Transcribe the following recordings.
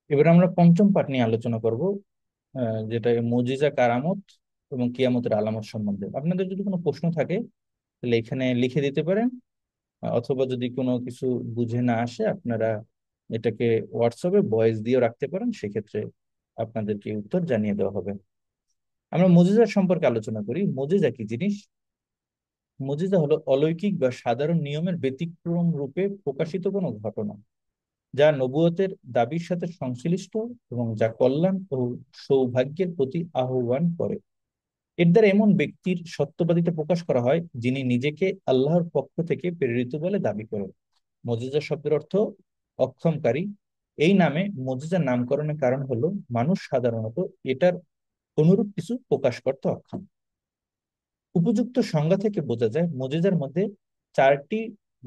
এবার আমরা পঞ্চম পাঠ নিয়ে আলোচনা করব, যেটা মুজিজা, কারামত এবং কিয়ামতের আলামত সম্বন্ধে। আপনাদের যদি কোনো প্রশ্ন থাকে তাহলে এখানে লিখে দিতে পারেন, অথবা যদি কোনো কিছু বুঝে না আসে আপনারা এটাকে হোয়াটসঅ্যাপে ভয়েস দিয়েও রাখতে পারেন, সেক্ষেত্রে আপনাদেরকে উত্তর জানিয়ে দেওয়া হবে। আমরা মুজিজা সম্পর্কে আলোচনা করি। মুজিজা কি জিনিস? মুজিজা হলো অলৌকিক বা সাধারণ নিয়মের ব্যতিক্রম রূপে প্রকাশিত কোনো ঘটনা, যা নবুয়তের দাবির সাথে সংশ্লিষ্ট এবং যা কল্যাণ ও সৌভাগ্যের প্রতি আহ্বান করে। এর দ্বারা এমন ব্যক্তির সত্যবাদিতা প্রকাশ করা হয় যিনি নিজেকে আল্লাহর পক্ষ থেকে প্রেরিত বলে দাবি করেন। মুজিজা শব্দের অর্থ অক্ষমকারী। এই নামে মুজিজার নামকরণের কারণ হলো মানুষ সাধারণত এটার অনুরূপ কিছু প্রকাশ করতে অক্ষম। উপযুক্ত সংজ্ঞা থেকে বোঝা যায় মুজিজার মধ্যে চারটি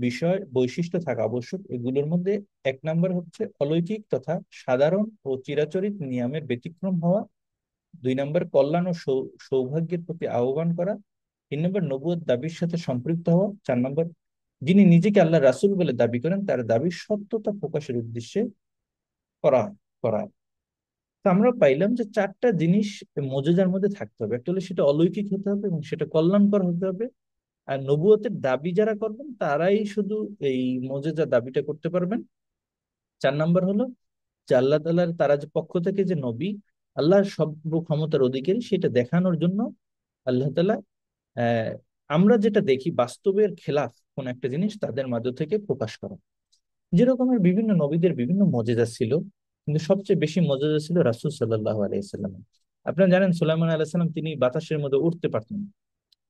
বিষয় বৈশিষ্ট্য থাকা আবশ্যক। এগুলোর মধ্যে এক নম্বর হচ্ছে অলৌকিক তথা সাধারণ ও চিরাচরিত নিয়মের ব্যতিক্রম হওয়া। দুই নম্বর কল্যাণ ও সৌভাগ্যের প্রতি আহ্বান করা। তিন নম্বর নবুয়ত দাবির সাথে সম্পৃক্ত হওয়া। চার নম্বর যিনি নিজেকে আল্লাহ রাসূল বলে দাবি করেন তার দাবির সত্যতা প্রকাশের উদ্দেশ্যে করা করা। তো আমরা পাইলাম যে চারটা জিনিস মুজিজার মধ্যে থাকতে হবে। একটা হলো সেটা অলৌকিক হতে হবে এবং সেটা কল্যাণকর হতে হবে। আর নবুয়তের দাবি যারা করবেন তারাই শুধু এই মুজিজা দাবিটা করতে পারবেন। চার নাম্বার হলো যে আল্লাহ তাআলার তারা যে পক্ষ থেকে যে নবী, আল্লাহর সব ক্ষমতার অধিকারী, সেটা দেখানোর জন্য আল্লাহ তাআলা আহ আমরা যেটা দেখি বাস্তবের খেলাফ কোন একটা জিনিস তাদের মাঝ থেকে প্রকাশ করা। যেরকমের বিভিন্ন নবীদের বিভিন্ন মজেজা ছিল, কিন্তু সবচেয়ে বেশি মজেজা ছিল রাসূল সাল্লাল্লাহু আলাইহি সাল্লাম। আপনারা জানেন সুলাইমান আলাইহিস সালাম তিনি বাতাসের মধ্যে উঠতে পারতেন,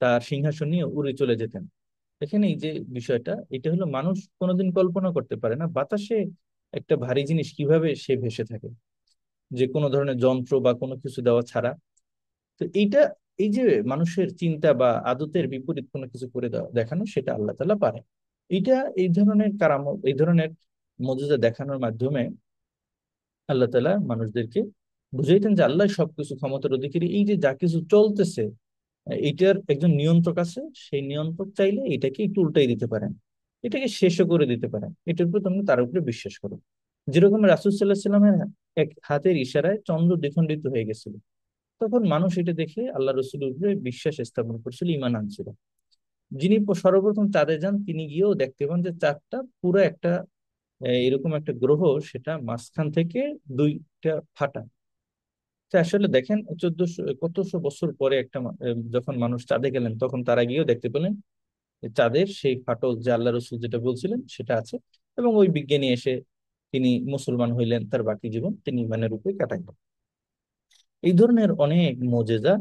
তার সিংহাসন নিয়ে উড়ে চলে যেতেন। এখানে এই যে বিষয়টা, এটা হলো মানুষ কোনোদিন কল্পনা করতে পারে না বাতাসে একটা ভারী জিনিস কিভাবে সে ভেসে থাকে, যে কোনো ধরনের যন্ত্র বা কোনো কিছু দেওয়া ছাড়া। তো এইটা, এই যে মানুষের চিন্তা বা আদতের বিপরীত কোনো কিছু করে দেওয়া দেখানো, সেটা আল্লাহ তাআলা পারে। এইটা, এই ধরনের কারামত, এই ধরনের মুজিজা দেখানোর মাধ্যমে আল্লাহ তাআলা মানুষদেরকে বুঝাইতেন যে আল্লাহ সবকিছু ক্ষমতার অধিকারী। এই যে যা কিছু চলতেছে, এইটার একজন নিয়ন্ত্রক আছে, সেই নিয়ন্ত্রক চাইলে এটাকে একটু উল্টাই দিতে পারেন, এটাকে শেষও করে দিতে পারেন। এটার উপর তোমরা তার উপরে বিশ্বাস করো। যেরকম রাসূল সাল্লাল্লাহু আলাইহি সাল্লামের এক হাতের ইশারায় চন্দ্র দ্বিখণ্ডিত হয়ে গেছিল, তখন মানুষ এটা দেখে আল্লাহ রসুলের উপরে বিশ্বাস স্থাপন করছিল, ঈমান আনছিল। যিনি সর্বপ্রথম চাঁদে যান তিনি গিয়েও দেখতে পান যে চাঁদটা পুরো একটা এরকম একটা গ্রহ, সেটা মাঝখান থেকে দুইটা ফাটা। তো আসলে দেখেন 1400 কতশো বছর পরে একটা যখন মানুষ চাঁদে গেলেন তখন তারা গিয়েও দেখতে পেলেন যে চাঁদের সেই ফাটল যে আল্লাহ রসুল যেটা বলছিলেন সেটা আছে। এবং ওই বিজ্ঞানী এসে তিনি মুসলমান হইলেন, তার বাকি জীবন তিনি ইমানের উপরে কাটাইলেন। এই ধরনের অনেক মোজেজা,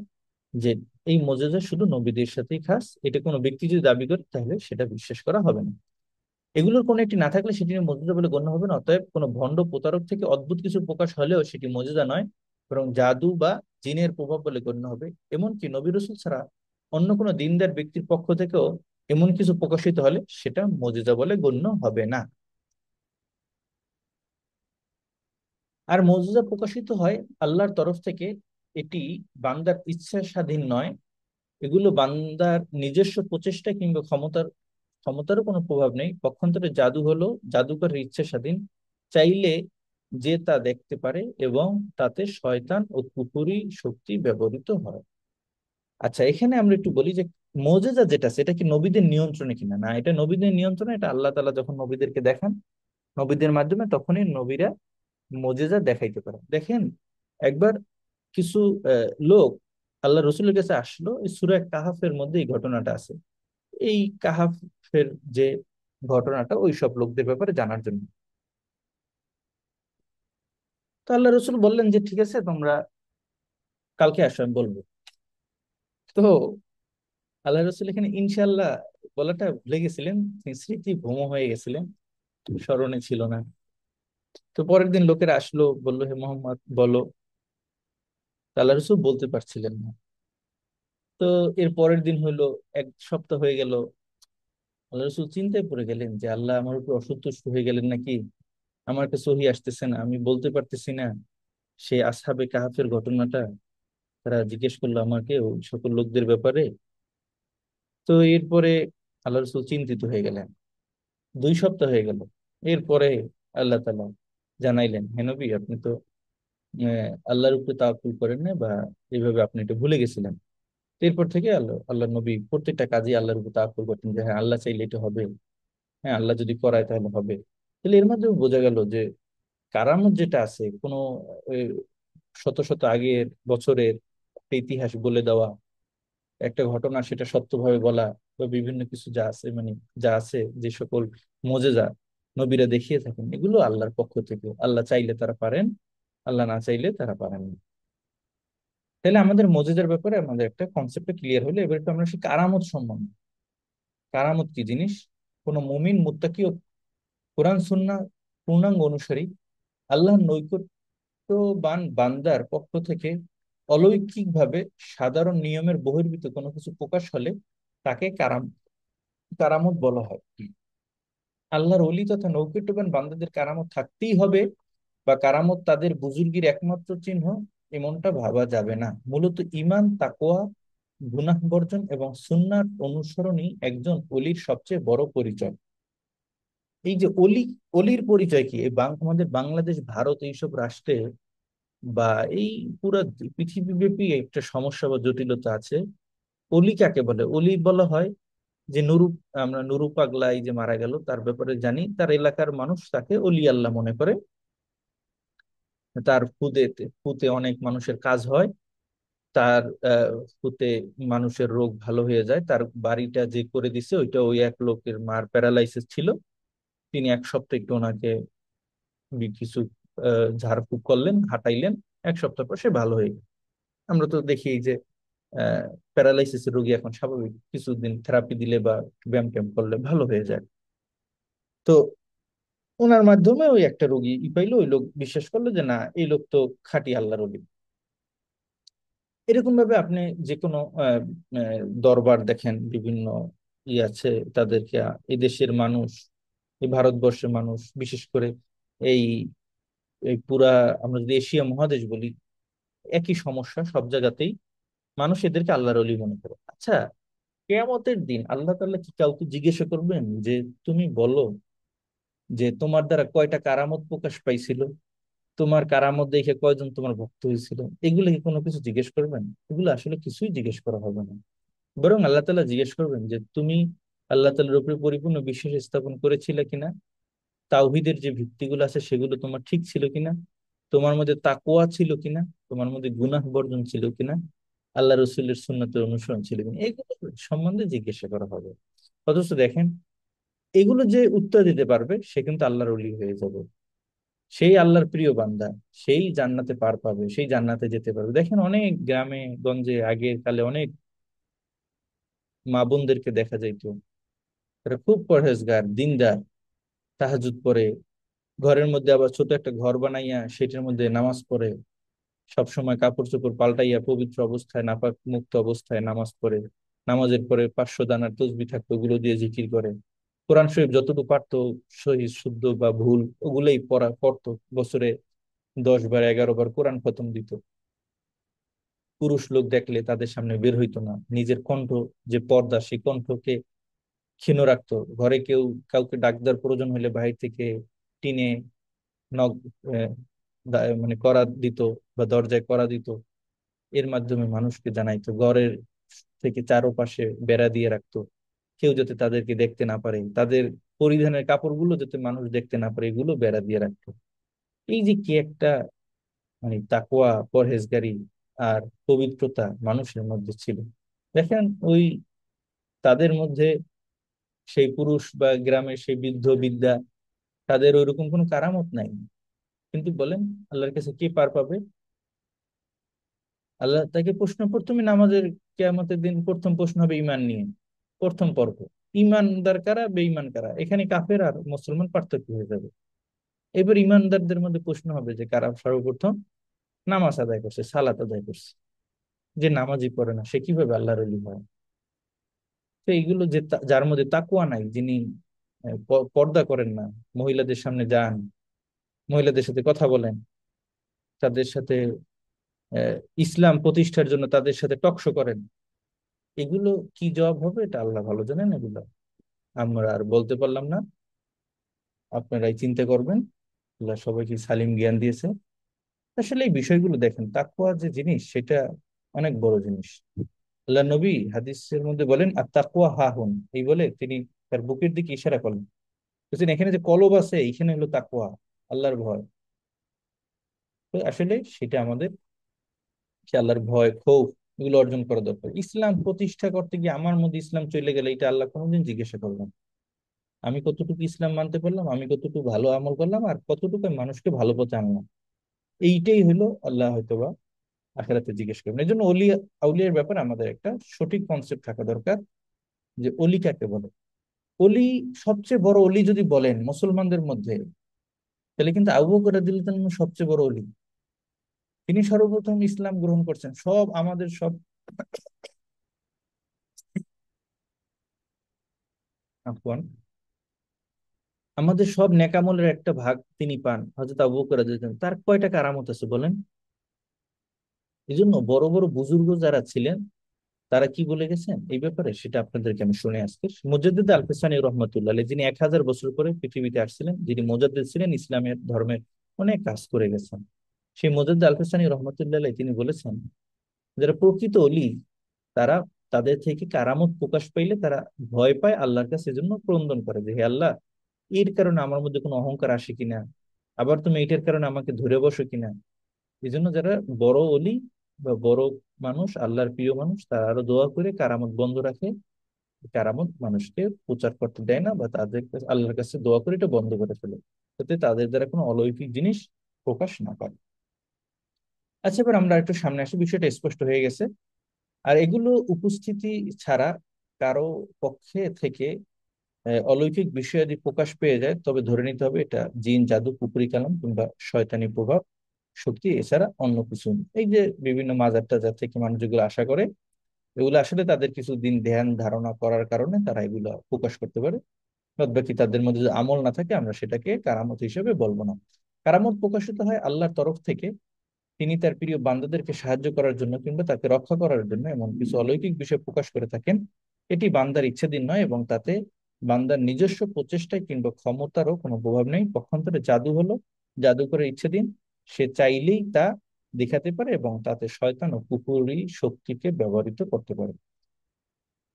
যে এই মোজেজা শুধু নবীদের সাথেই খাস, এটা কোনো ব্যক্তি যদি দাবি করে তাহলে সেটা বিশ্বাস করা হবে না। এগুলোর কোনো একটি না থাকলে সেটি মোজেজা বলে গণ্য হবে না। অতএব কোনো ভণ্ড প্রতারক থেকে অদ্ভুত কিছু প্রকাশ হলেও সেটি মোজেজা নয়, বরং জাদু বা জিনের প্রভাব বলে গণ্য হবে। এমনকি নবী রাসূল ছাড়া অন্য কোনো দিনদার ব্যক্তির পক্ষ থেকেও এমন কিছু প্রকাশিত হলে সেটা মোজেজা বলে গণ্য হবে না। আর মোজেজা প্রকাশিত হয় আল্লাহর তরফ থেকে। এটি বান্দার ইচ্ছা স্বাধীন নয়, এগুলো বান্দার নিজস্ব প্রচেষ্টা কিংবা ক্ষমতারও কোনো প্রভাব নেই। পক্ষান্তরে জাদু হলো জাদুকরের ইচ্ছা স্বাধীন, চাইলে যে তা দেখতে পারে এবং তাতে শয়তান ও কুফরি শক্তি ব্যবহৃত হয়। আচ্ছা, এখানে আমরা একটু বলি যে মোজেজা যেটা সেটা কি নবীদের নিয়ন্ত্রণে কিনা? না, এটা নবীদের নিয়ন্ত্রণে। এটা আল্লাহ তাআলা যখন নবীদেরকে দেখান নবীদের মাধ্যমে, তখনই নবীরা মোজেজা দেখাইতে পারে। দেখেন, একবার কিছু লোক আল্লাহ রসুলের কাছে আসলো, এই সূরা কাহাফের মধ্যে এই ঘটনাটা আছে। এই কাহাফের যে ঘটনাটা ওই সব লোকদের ব্যাপারে জানার জন্য। তো আল্লাহ রসুল বললেন যে ঠিক আছে, তোমরা কালকে আসো, আমি বলবো। তো আল্লাহ রসুল এখানে ইনশাল্লাহ বলাটা ভুলে গেছিলেন, তিনি স্মৃতি ভ্রম হয়ে গেছিলেন, স্মরণে ছিল না। তো পরের দিন লোকেরা আসলো, বললো হে মোহাম্মদ বলো। তো আল্লাহ রসুল বলতে পারছিলেন না। তো এর পরের দিন হইলো, এক সপ্তাহ হয়ে গেল। আল্লাহ রসুল চিন্তায় পড়ে গেলেন যে আল্লাহ আমার উপর অসন্তুষ্ট হয়ে গেলেন নাকি, আমার কাছে সহি আসতেছে না, আমি বলতে পারতেছি না সেই আসহাবে কাহাফের ঘটনাটা। তারা জিজ্ঞেস করলো আমাকে ওই সকল লোকদের ব্যাপারে। তো এরপরে আল্লাহ রসুল চিন্তিত হয়ে গেলেন। 2 সপ্তাহ হয়ে গেল। এরপরে আল্লাহ তাআলা জানাইলেন, হে নবী, আপনি তো আল্লাহর উপরে তাওয়াক্কুল করেন না, বা এইভাবে আপনি এটা ভুলে গেছিলেন। তো এরপর থেকে আল্লাহ নবী প্রত্যেকটা কাজে আল্লাহর উপর তাওয়াক্কুল করতেন, যে হ্যাঁ আল্লাহ চাইলে এটা হবে, হ্যাঁ আল্লাহ যদি করায় তাহলে হবে। তাহলে এর মাধ্যমে বোঝা গেল যে কারামত যেটা আছে, কোনো আহ, শত শত আগের বছরের একটা ইতিহাস বলে দেওয়া, একটা ঘটনা সেটা সত্যভাবে বলা, বা বিভিন্ন কিছু যা আছে, মানে যা আছে, যে সকল মোজেজা নবীরা দেখিয়ে থাকেন, এগুলো আল্লাহর পক্ষ থেকে। আল্লাহ চাইলে তারা পারেন, আল্লাহ না চাইলে তারা পারেন না। তাহলে আমাদের মোজেজার ব্যাপারে আমাদের একটা কনসেপ্ট ক্লিয়ার হলো। এবার একটু আমরা সেই কারামত সম্বন্ধে, কারামত কি জিনিস, কোন মুমিন মুত্তাকি ও কোরআন সুন্নাহ পূর্ণাঙ্গ অনুসারী আল্লাহর নৈকট্যবান বান্দার পক্ষ থেকে অলৌকিকভাবে সাধারণ নিয়মের বহির্ভূত কোনো কিছু প্রকাশ হলে তাকে কারামত বলা হয়। আল্লাহর ওলি তথা নৈকট্যবান বান্দাদের কারামত থাকতেই হবে, বা কারামত তাদের বুজুর্গির একমাত্র চিহ্ন, এমনটা ভাবা যাবে না। মূলত ঈমান, তাকওয়া, গুনাহ বর্জন এবং সুন্নার অনুসরণই একজন অলির সবচেয়ে বড় পরিচয়। এই যে অলি, অলির পরিচয় কি? আমাদের বাংলাদেশ, ভারত, এইসব রাষ্ট্রে বা এই পুরো পৃথিবীব্যাপী একটা সমস্যা বা জটিলতা আছে। অলি কাকে বলে? অলি বলা হয় যে আমরা নুরু পাগলা, এই যে মারা গেল, তার ব্যাপারে জানি, তার এলাকার মানুষ তাকে অলি আল্লাহ মনে করে। তার ফুতে অনেক মানুষের কাজ হয়, তার ফুতে মানুষের রোগ ভালো হয়ে যায়। তার বাড়িটা যে করে দিছে, ওইটা ওই এক লোকের মার প্যারালাইসিস ছিল, তিনি এক সপ্তাহ একটু ওনাকে কিছু ঝাড়ফুঁক করলেন, হাঁটাইলেন, এক সপ্তাহ পর সে ভালো হয়ে গেল। আমরা তো দেখি এই যে প্যারালাইসিস রোগী এখন স্বাভাবিক, কিছুদিন থেরাপি দিলে বা ব্যায়াম ট্যায়াম করলে ভালো হয়ে যায়। তো ওনার মাধ্যমে ওই একটা রোগী পাইলো, ওই লোক বিশ্বাস করলো যে না, এই লোক তো খাঁটি আল্লাহর ওলি। এরকম ভাবে আপনি যে কোনো দরবার দেখেন, বিভিন্ন আছে তাদেরকে, এই দেশের মানুষ, এই ভারতবর্ষের মানুষ বিশেষ করে, এই এই পুরা, আমরা যদি এশিয়া মহাদেশ বলি, একই সমস্যা সব জায়গাতেই, মানুষ এদেরকে আল্লাহর ওলি মনে করে। আচ্ছা, কেয়ামতের দিন আল্লাহ তাআলা কি কাউকে জিজ্ঞাসা করবেন যে তুমি বলো যে তোমার দ্বারা কয়টা কারামত প্রকাশ পাইছিল, তোমার কারামত দেখে কয়জন তোমার ভক্ত হয়েছিল? এগুলো কি কোনো কিছু জিজ্ঞেস করবেন? এগুলো আসলে কিছুই জিজ্ঞেস করা হবে না। বরং আল্লাহ তাআলা জিজ্ঞেস করবেন যে তুমি আল্লাহ তাআলার উপরে পরিপূর্ণ বিশ্বাস স্থাপন করেছিলে কিনা, তাওহীদের যে ভিত্তিগুলো আছে সেগুলো তোমার ঠিক ছিল কিনা, তোমার মধ্যে তাকওয়া ছিল কিনা, তোমার মধ্যে গুনাহ বর্জন ছিল কিনা, আল্লাহ রসুলের সুন্নতের অনুসরণ ছিল কিনা, এগুলো সম্বন্ধে জিজ্ঞাসা করা হবে। অথচ দেখেন, এগুলো যে উত্তর দিতে পারবে সে কিন্তু আল্লাহর ওলি হয়ে যাবে, সেই আল্লাহর প্রিয় বান্দা, সেই জান্নাতে পার পাবে, সেই জান্নাতে যেতে পারবে। দেখেন অনেক গ্রামে গঞ্জে আগের কালে অনেক মা বোনদেরকে দেখা যাইতো, তারা খুব পরহেজগার, দিনদার, তাহাজ্জুদ পড়ে, ঘরের মধ্যে আবার ছোট একটা ঘর বানাইয়া সেটার মধ্যে নামাজ পড়ে, সব সময় কাপড় চোপড় পাল্টাইয়া পবিত্র অবস্থায়, নাপাক মুক্ত অবস্থায় নামাজ পড়ে। নামাজের পরে 500 দানার তসবিহ থাকতো, ওগুলো দিয়ে জিকির করে। কোরআন শরীফ যতটুকু পারতো, সহি শুদ্ধ বা ভুল ওগুলোই পড়তো। বছরে 10 বার 11 বার কোরআন খতম দিত। পুরুষ লোক দেখলে তাদের সামনে বের হইতো না, নিজের কণ্ঠ, যে পর্দা, সেই কণ্ঠকে ক্ষীণ রাখতো। ঘরে কাউকে ডাক দেওয়ার প্রয়োজন হলে বাইরে থেকে টিনে নক মানে করা দিত, বা দরজায় করা দিত। এর মাধ্যমে মানুষকে জানাইতো, ঘরের থেকে চারপাশে বেড়া দিয়ে রাখতো, কেউ যাতে তাদেরকে দেখতে না পারে, তাদের পরিধানের কাপড়গুলো যাতে মানুষ দেখতে না পারে, এগুলো বেড়া দিয়ে রাখতো। এই যে কি একটা, মানে তাকওয়া, পরহেজগারি আর পবিত্রতা মানুষের মধ্যে ছিল। দেখেন ওই তাদের মধ্যে সেই পুরুষ বা গ্রামের সেই বৃদ্ধ বিদ্যা, তাদের ওইরকম কোনো কারামত নাই, কিন্তু বলেন আল্লাহর কাছে কে পার পাবে? আল্লাহ তাকে প্রশ্ন, প্রথমে নামাজের, কিয়ামতের দিন প্রথম প্রশ্ন হবে ইমান নিয়ে, প্রথম পর্ব। ইমানদার কারা, বেঈমান কারা, এখানে কাফের আর মুসলমান পার্থক্য হয়ে যাবে। এবার ইমানদারদের মধ্যে প্রশ্ন হবে যে কারা সর্বপ্রথম নামাজ আদায় করছে, সালাত আদায় করছে। যে নামাজই পড়ে না সে কিভাবে আল্লাহর ওলি হয়? তো এইগুলো যে যার মধ্যে তাকুয়া নাই, যিনি পর্দা করেন না, মহিলাদের সামনে যান, মহিলাদের সাথে কথা বলেন, তাদের সাথে আহ, ইসলাম প্রতিষ্ঠার জন্য তাদের সাথে টকশো করেন, এগুলো কি জবাব হবে এটা আল্লাহ ভালো জানেন। এগুলো আমরা আর বলতে পারলাম না, আপনারাই চিন্তা করবেন। আল্লাহ সবাইকে সালিম জ্ঞান দিয়েছে। আসলে এই বিষয়গুলো দেখেন, তাকওয়া যে জিনিস সেটা অনেক বড় জিনিস। আল্লাহ নবী হাদিসের মধ্যে বলেন আর তাকওয়া হা হুন, এই বলে তিনি তার বুকের দিকে ইশারা করলেন, বুঝছেন এখানে যে কলব আছে এইখানে হলো তাকওয়া, আল্লাহর ভয়। তো আসলে সেটা আমাদের কি আল্লাহর ভয় খৌফ এগুলো অর্জন করা দরকার। ইসলাম প্রতিষ্ঠা করতে গিয়ে আমার মধ্যে ইসলাম চলে গেলে এটা আল্লাহ কোনোদিন জিজ্ঞাসা করবেন? আমি কতটুকু ইসলাম মানতে পারলাম, আমি কতটুকু ভালো আমল করলাম, আর কতটুকু আমি মানুষকে ভালো পথে আনলাম, এইটাই হলো আল্লাহ হয়তোবা আখেরাতে জিজ্ঞেস করবেন। এই জন্য আউলিয়ার ব্যাপারে আমাদের একটা সঠিক কনসেপ্ট থাকা দরকার, যে অলি কাকে বলে। অলি, সবচেয়ে বড় অলি যদি বলেন মুসলমানদের মধ্যে, তাহলে কিন্তু আবু বকর রাদিয়াল্লাহু আনহু সবচেয়ে বড় অলি। তিনি সর্বপ্রথম ইসলাম গ্রহণ করছেন। সব আমাদের সব আফওয়ান, আমাদের সব নেকামলের একটা ভাগ তিনি পান হযরত আবু বকর রাদিয়াল্লাহু আনহু। তার কয়টা কারামত আছে বলেন? এই জন্য বড় বড় বুজুর্গ যারা ছিলেন তারা কি বলে গেছেন এই ব্যাপারে, সেটা আপনাদেরকে আমি শুনে আজকে। মুজাদ্দিদ আল ফিসানী রহমতুল্লাহ আলাইহি, যিনি 1000 বছর পরে পৃথিবীতে আসছিলেন, যিনি মুজাদ্দিদ ছিলেন, ইসলামের ধর্মের অনেক কাজ করে গেছেন, সেই মুজাদ্দিদ আল ফিসানী রহমতুল্লাহ আলাইহি তিনি বলেছেন, যারা প্রকৃত অলি তারা তাদের থেকে কারামত প্রকাশ পাইলে তারা ভয় পায় আল্লাহর কাছে, এজন্য ক্রন্দন করে যে হে আল্লাহ, এর কারণে আমার মধ্যে কোনো অহংকার আসে কিনা, আবার তুমি এটার কারণে আমাকে ধরে বসো কিনা। এই জন্য যারা বড় অলি বা বড় মানুষ, আল্লাহর প্রিয় মানুষ, তারা আরো দোয়া করে কারামত বন্ধ রাখে, কারামত মানুষকে প্রচার করতে দেয় না, বা তাদের কাছে আল্লাহর কাছে দোয়া করে এটা বন্ধ করে ফেলে, যাতে তাদের দ্বারা কোনো অলৌকিক জিনিস প্রকাশ না পায়। আচ্ছা, এবার আমরা একটু সামনে আসি, বিষয়টা স্পষ্ট হয়ে গেছে। আর এগুলো উপস্থিতি ছাড়া কারো পক্ষে থেকে অলৌকিক বিষয়াদি প্রকাশ পেয়ে যায়, তবে ধরে নিতে হবে এটা জিন জাদু কুফরি কালাম কিংবা শয়তানি প্রভাব শক্তি, এছাড়া অন্য কিছু না। এই যে বিভিন্ন মাজার টাজার থেকে মানুষ যেগুলো আশা করে, এগুলো আসলে তাদের কিছু দিন ধ্যান ধারণা করার কারণে তারা এগুলো প্রকাশ করতে পারে। বাদ বাকি তাদের মধ্যে যদি আমল না থাকে, আমরা সেটাকে কারামত হিসেবে বলবো না। কারামত প্রকাশিত হয় আল্লাহর তরফ থেকে, তিনি তার প্রিয় বান্দাদেরকে সাহায্য করার জন্য কিংবা তাকে রক্ষা করার জন্য এমন কিছু অলৌকিক বিষয় প্রকাশ করে থাকেন। এটি বান্দার ইচ্ছাধীন নয় এবং তাতে বান্দার নিজস্ব প্রচেষ্টায় কিংবা ক্ষমতারও কোনো প্রভাব নেই। পক্ষান্তরে জাদু হলো জাদুকরের ইচ্ছাধীন, সে চাইলেই তা দেখাতে পারে এবং তাতে শয়তান ও কুফরি শক্তিকে ব্যবহৃত করতে পারে।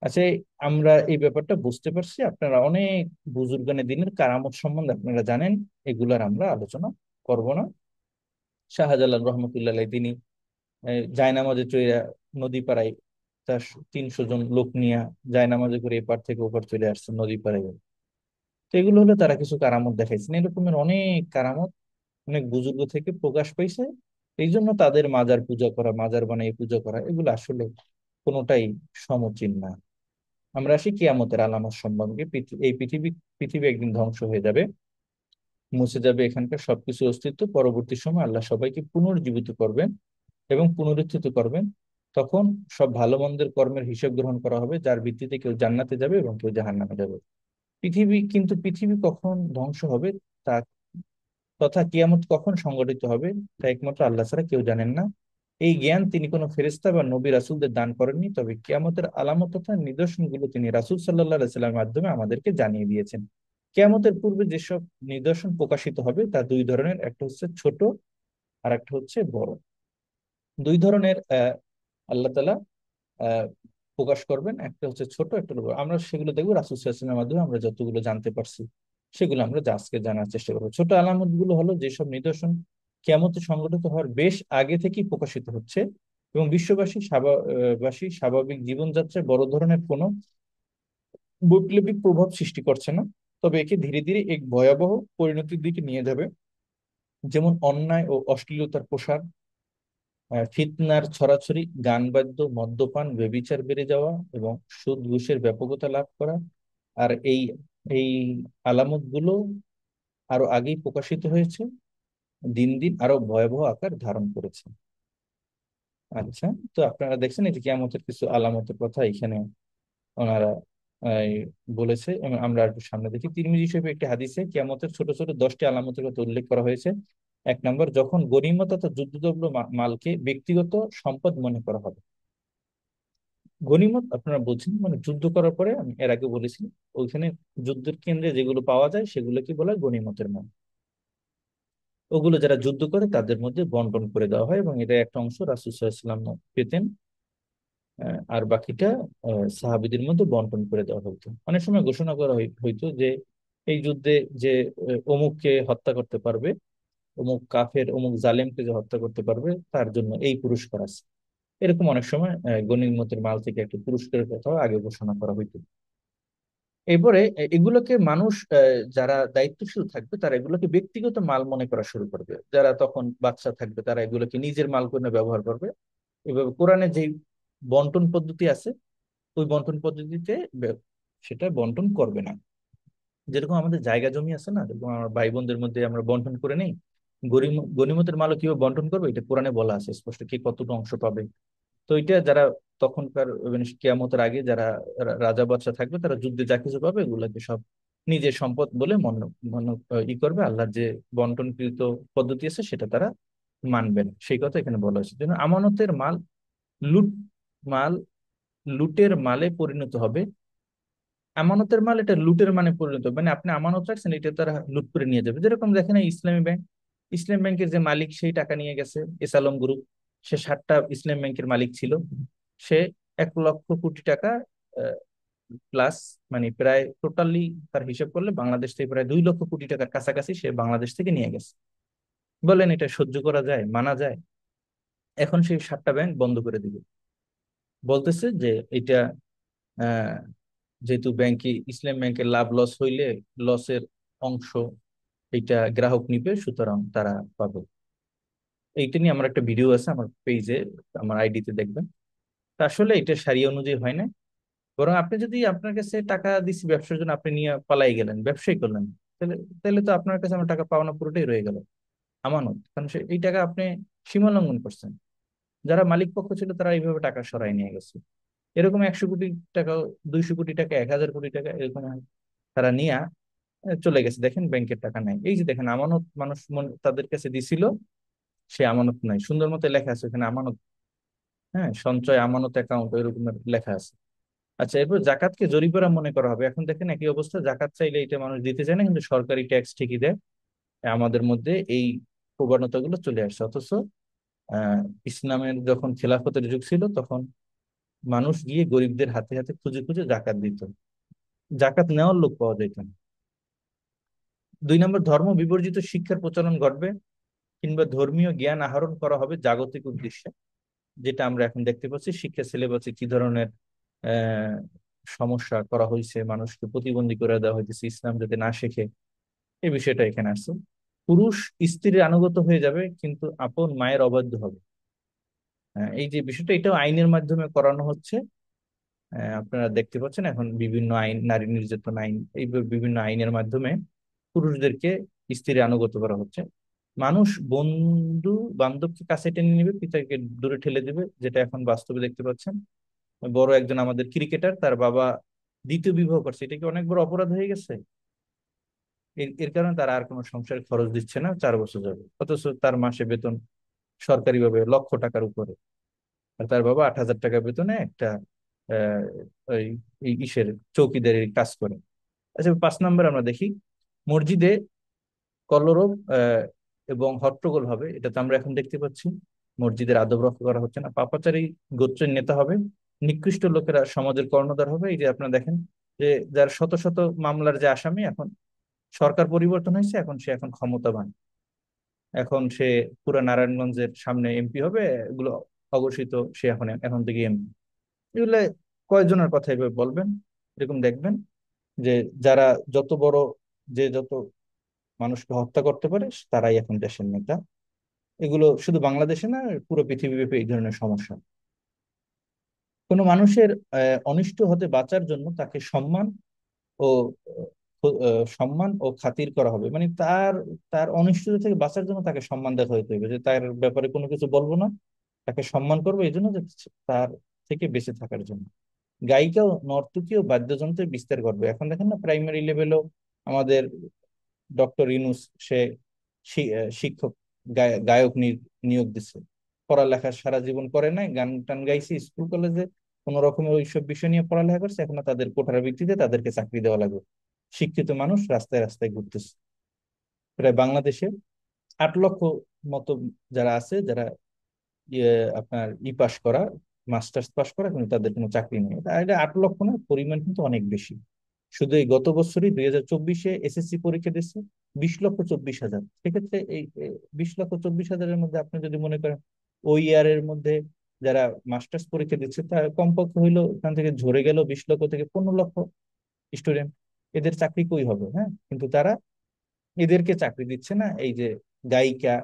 আচ্ছা, আমরা এই ব্যাপারটা বুঝতে পারছি। আপনারা অনেক বুজুর্গানের দিনের কারামত সম্বন্ধে আপনারা জানেন, এগুলার আমরা আলোচনা করব না। শাহজালাল রহমতুল্লাহ আলাইহি তিনি জায়নামাজে চইরা নদী পাড়ায় তার 300 জন লোক নিয়ে জায়নামাজে করে এপার থেকে ওপার চলে আসছে নদী পাড়ায়। তো এগুলো হলো তারা কিছু কারামত দেখাইছেন। এরকমের অনেক কারামত অনেক বুজুর্গ থেকে প্রকাশ পাইছে। এই জন্য তাদের মাজার পূজা করা, মাজার বানিয়ে পূজা করা, এগুলো আসলে কোনোটাই সমীচীন না। আমরা আসি কিয়ামতের আলামত সম্বন্ধে। এই পৃথিবী পৃথিবী একদিন ধ্বংস হয়ে যাবে, মুছে যাবে এখানকার সবকিছু অস্তিত্ব। পরবর্তী সময় আল্লাহ সবাইকে পুনর্জীবিত করবেন এবং পুনরুত্থিত করবেন। তখন সব ভালো মন্দের কর্মের হিসাব গ্রহণ করা হবে, যার ভিত্তিতে কেউ জান্নাতে যাবে এবং কেউ জাহান্নামে যাবে। পৃথিবী কখন ধ্বংস হবে তা, তথা কিয়ামত কখন সংঘটিত হবে তা একমাত্র আল্লাহ ছাড়া কেউ জানেন না। এই জ্ঞান তিনি কোনো ফেরেশতা বা নবী রাসূলদের দান করেননি, তবে কিয়ামতের আলামত তথা নিদর্শনগুলো তিনি রাসূল সাল্লাল্লাহু আলাইহি সাল্লামের মাধ্যমে আমাদেরকে জানিয়ে দিয়েছেন। কিয়ামতের পূর্বে যেসব নিদর্শন প্রকাশিত হবে তা দুই ধরনের, একটা হচ্ছে ছোট আর একটা হচ্ছে বড়। দুই ধরনের আল্লাহ তাআলা আহ প্রকাশ করবেন, একটা হচ্ছে ছোট, একটা হলো বড়। আমরা সেগুলো দেখবো রাসূল সাল্লাল্লাহু আলাইহি ওয়াসাল্লামের মাধ্যমে আমরা যতগুলো জানতে পারছি সেগুলো আমরা আজকে জানার চেষ্টা করবো। ছোট আলামত গুলো হলো যেসব নিদর্শন কিয়ামতে সংঘটিত হওয়ার বেশ আগে থেকেই প্রকাশিত হচ্ছে এবং বিশ্ববাসী স্বাভাবিক জীবনযাত্রায় বড় ধরনের কোনো বৈপ্লবিক প্রভাব সৃষ্টি করছে না, তবে একে ধীরে ধীরে এক ভয়াবহ পরিণতির দিকে নিয়ে যাবে। যেমন অন্যায় ও অশ্লীলতার প্রসার, ফিতনার ছড়াছড়ি, গান বাদ্য, মদ্যপান, ব্যভিচার বেড়ে যাওয়া এবং সুদ ঘুষের ব্যাপকতা লাভ করা। আর এই আলামত গুলো আরো আগেই প্রকাশিত হয়েছে, দিন দিন আরো ভয়াবহ আকার ধারণ করেছে। আচ্ছা, তো আপনারা দেখছেন এই যে কিয়ামতের কিছু আলামতের কথা এখানে ওনারা এই, বলেছে। এবং আমরা একটু সামনে দেখি, তিরমিজি শরীফে একটি হাদিসে কিয়ামতের ছোট ছোট 10টি আলামতের কথা উল্লেখ করা হয়েছে। 1 নম্বর, যখন গনিমত অর্থাৎ যুদ্ধদ্রব্য মালকে ব্যক্তিগত সম্পদ মনে করা হবে। গনিমত আপনারা বলছেন মানে যুদ্ধ করার পরে, আমি এর আগে বলেছি ওইখানে যুদ্ধের কেন্দ্রে যেগুলো পাওয়া যায় সেগুলো কি বলা হয়? গনিমতের মাল। ওগুলো যারা যুদ্ধ করে তাদের মধ্যে বন্টন করে দেওয়া হয়, এবং এটা একটা অংশ রাসূল সাল্লাল্লাহু আলাইহি ওয়াসাল্লাম পেতেন। আর বাকিটা সাহাবীদের মধ্যে বন্টন করে দেওয়া হতো। অনেক সময় ঘোষণা করা হইতো যে এই যুদ্ধে যে অমুককে হত্যা করতে পারবে, অমুক কাফের অমুক জালেমকে যে হত্যা করতে পারবে তার জন্য এই পুরস্কার আছে। এরকম অনেক সময় গনিমতের মাল থেকে একটা পুরস্কারের কথাও আগে ঘোষণা করা হইতো। এরপরে এগুলোকে মানুষ যারা দায়িত্বশীল থাকবে তারা এগুলোকে ব্যক্তিগত মাল মনে করা শুরু করবে। যারা তখন বাচ্চা থাকবে তারা এগুলোকে নিজের মাল করে ব্যবহার করবে। এভাবে কোরআনে যে বন্টন পদ্ধতি আছে ওই বন্টন পদ্ধতিতে সেটা বন্টন করবে না। যেরকম আমাদের জায়গা জমি আছে না, যেরকম আমার ভাই বোনদের মধ্যে আমরা বন্টন করে নেই, গনিমতের মালও কিভাবে বন্টন করবে এটা কোরআনে বলা আছে স্পষ্ট, কে কতটা অংশ পাবে। তো এটা যারা তখনকার মানে কিয়ামতের আগে যারা রাজা বাদশা থাকবে তারা যুদ্ধে যা কিছু পাবে এগুলাকে সব নিজের সম্পদ বলে মনে মনে করবে, আল্লাহর যে বন্টনকৃত পদ্ধতি আছে সেটা তারা মানবেন, সেই কথা এখানে বলা হয়েছে। যেন আমানতের মাল লুট মাল লুটের মালে পরিণত হবে। আমানতের মাল এটা লুটের মানে পরিণত হবে। মানে আপনি আমানত রাখছেন এটা তারা লুট করে নিয়ে যাবে। যেরকম দেখেন এই ইসলামী ব্যাংক, ইসলাম ব্যাংকের যে মালিক সেই টাকা নিয়ে গেছে এসালম গ্রুপ, সে 7টা ইসলাম ব্যাংকের মালিক ছিল। সে 1 লক্ষ কোটি টাকা প্লাস, মানে প্রায় টোটালি তার হিসাব করলে বাংলাদেশ থেকে প্রায় 2 লক্ষ কোটি টাকার কাছাকাছি সে বাংলাদেশ থেকে নিয়ে গেছে। বলেন এটা সহ্য করা যায়, মানা যায়? এখন সেই 7টা ব্যাংক বন্ধ করে দিবে। বলতেছে যে এটা আহ যেহেতু ব্যাংকে ইসলাম ব্যাংকের লাভ লস হইলে লসের অংশ এটা গ্রাহক নিবে, সুতরাং তারা পাবে। এইটা নিয়ে আমার একটা ভিডিও আছে আমার পেজে, আমার আইডিতে দেখবেন। তা আসলে এটা শরিয়া অনুযায়ী হয় না। বরং আপনি যদি আপনার কাছে টাকা দিচ্ছি ব্যবসার জন্য, আপনি নিয়ে পালাই গেলেন, ব্যবসায়ী করলেন, তাহলে তাহলে তো আপনার কাছে আমার টাকা পাওনা পুরোটাই রয়ে গেল আমানত, কারণ এই টাকা আপনি সীমা লঙ্ঘন করছেন। যারা মালিক পক্ষ ছিল তারা এইভাবে টাকা সরাই নিয়ে গেছে। এরকম 100 কোটি টাকা, 200 কোটি টাকা, 1000 কোটি টাকা এরকম তারা নিয়ে চলে গেছে। দেখেন ব্যাংকের টাকা নাই। এই যে দেখেন আমানত মানুষ তাদের কাছে দিছিল, সে আমানত নাই। সুন্দর মতো লেখা আছে ওখানে আমানত, হ্যাঁ, সঞ্চয় আমানত অ্যাকাউন্ট এরকম লেখা আছে। আচ্ছা, এরপর জাকাতকে জরিমানা মনে করা হবে। এখন দেখেন একই অবস্থা, জাকাত চাইলে এটা মানুষ দিতে চায় না, কিন্তু সরকারি ট্যাক্স ঠিকই দেয়। আমাদের মধ্যে এই প্রবণতাগুলো চলে আসছে। অথচ আহ ইসলামের যখন খেলাফতের যুগ ছিল তখন মানুষ গিয়ে গরিবদের হাতে হাতে খুঁজে খুঁজে জাকাত দিত, জাকাত নেওয়ার লোক পাওয়া যেত না। 2 নম্বর, ধর্ম বিবর্জিত শিক্ষার প্রচলন ঘটবে, কিংবা ধর্মীয় জ্ঞান আহরণ করা হবে জাগতিক উদ্দেশ্যে। যেটা আমরা এখন দেখতে পাচ্ছি শিক্ষা সিলেবাসে কি ধরনের আহ সমস্যা করা হয়েছে, মানুষকে প্রতিবন্ধী করে দেওয়া হয়েছে ইসলাম যাতে না শেখে, এই বিষয়টা এখানে আসছে। পুরুষ স্ত্রীর আনুগত হয়ে যাবে কিন্তু আপন মায়ের অবাধ্য হবে। এই যে বিষয়টা এটাও আইনের মাধ্যমে করানো হচ্ছে। আপনারা দেখতে পাচ্ছেন এখন বিভিন্ন আইন, নারী নির্যাতন আইন, এই বিভিন্ন আইনের মাধ্যমে পুরুষদেরকে স্ত্রীর আনুগত্য করা হচ্ছে। মানুষ বন্ধু বান্ধবকে কাছে টেনে নিবে, পিতাকে দূরে ঠেলে দিবে, যেটা এখন বাস্তবে দেখতে পাচ্ছেন। বড় একজন আমাদের ক্রিকেটার, তার বাবা দ্বিতীয় বিবাহ করছে, এটা কি অনেক বড় অপরাধ হয়ে গেছে? এর এর কারণে তারা আর কোনো সংসারের খরচ দিচ্ছে না 4 বছর যাবে, অথচ তার মাসে বেতন সরকারিভাবে লক্ষ টাকার উপরে। আর তার বাবা 8,000 টাকা বেতনে একটা আহ ওই এই ইসের চৌকিদারির কাজ করে। আচ্ছা, 5 নম্বর আমরা দেখি মসজিদে কলরব এবং হট্টগোল হবে। এটা তো আমরা এখন দেখতে পাচ্ছি, মসজিদের আদব রক্ষা করা হচ্ছে না। পাপাচারী গোত্রের নেতা হবে, নিকৃষ্ট লোকেরা সমাজের কর্ণধার হবে। এই যে আপনারা দেখেন যে যার শত শত মামলার যে আসামি, এখন সরকার পরিবর্তন হয়েছে, এখন সে এখন ক্ষমতাবান, এখন সে পুরা নারায়ণগঞ্জের সামনে এমপি হবে। এগুলো অঘোষিত, সে এখন এখন থেকে এমপি। এগুলো কয়জনের কথা এভাবে বলবেন? এরকম দেখবেন যে যারা যত বড়, যে যত মানুষকে হত্যা করতে পারে তারাই এখন দেশের নেতা। এগুলো শুধু বাংলাদেশে না, পুরো পৃথিবীব্যাপী এই ধরনের সমস্যা। কোনো মানুষের অনিষ্ট হতে বাঁচার জন্য তাকে ও সম্মান ও খাতির করা হবে। মানে তার তার অনিষ্টতা থেকে বাঁচার জন্য তাকে সম্মান দেখা হইতে হবে, যে তার ব্যাপারে কোনো কিছু বলবো না, তাকে সম্মান করবো এই জন্য, যে তার থেকে বেঁচে থাকার জন্য। গায়িকা ও নর্তকী ও বাদ্যযন্ত্রের বিস্তার করবে। এখন দেখেন না প্রাইমারি লেভেলও আমাদের ডক্টর ইউনূস সে শিক্ষক, গায়ক নিয়োগ দিচ্ছে। পড়ালেখা সারা জীবন করে নাই, গান টান গাইছে স্কুল কলেজে, কোন রকমের ওইসব বিষয় নিয়ে পড়ালেখা করছে, এখন তাদের কোটার ভিত্তিতে তাদেরকে চাকরি দেওয়া লাগবে। শিক্ষিত মানুষ রাস্তায় রাস্তায় ঘুরতেছে প্রায় বাংলাদেশে। 8 লক্ষ মতো যারা আছে, যারা ইয়ে আপনার পাস করা, মাস্টার্স পাস করা, কিন্তু তাদের কোনো চাকরি নেই। এটা 8 লক্ষ না, পরিমাণ কিন্তু অনেক বেশি। শুধু এই গত বছরই 2024-এ এসএসসি পরীক্ষা দিচ্ছে 20,24,000। সেক্ষেত্রে এই 20,24,000-এর মধ্যে আপনি যদি মনে করেন ওই ইয়ারের মধ্যে যারা মাস্টার্স পরীক্ষা দিচ্ছে, তার কমপক্ষে হইলো এখান থেকে ঝরে গেল 20 লক্ষ থেকে 15 লক্ষ স্টুডেন্ট। এদের চাকরি কই হবে? হ্যাঁ, কিন্তু তারা এদেরকে চাকরি দিচ্ছে না। এই যে গায়িকা,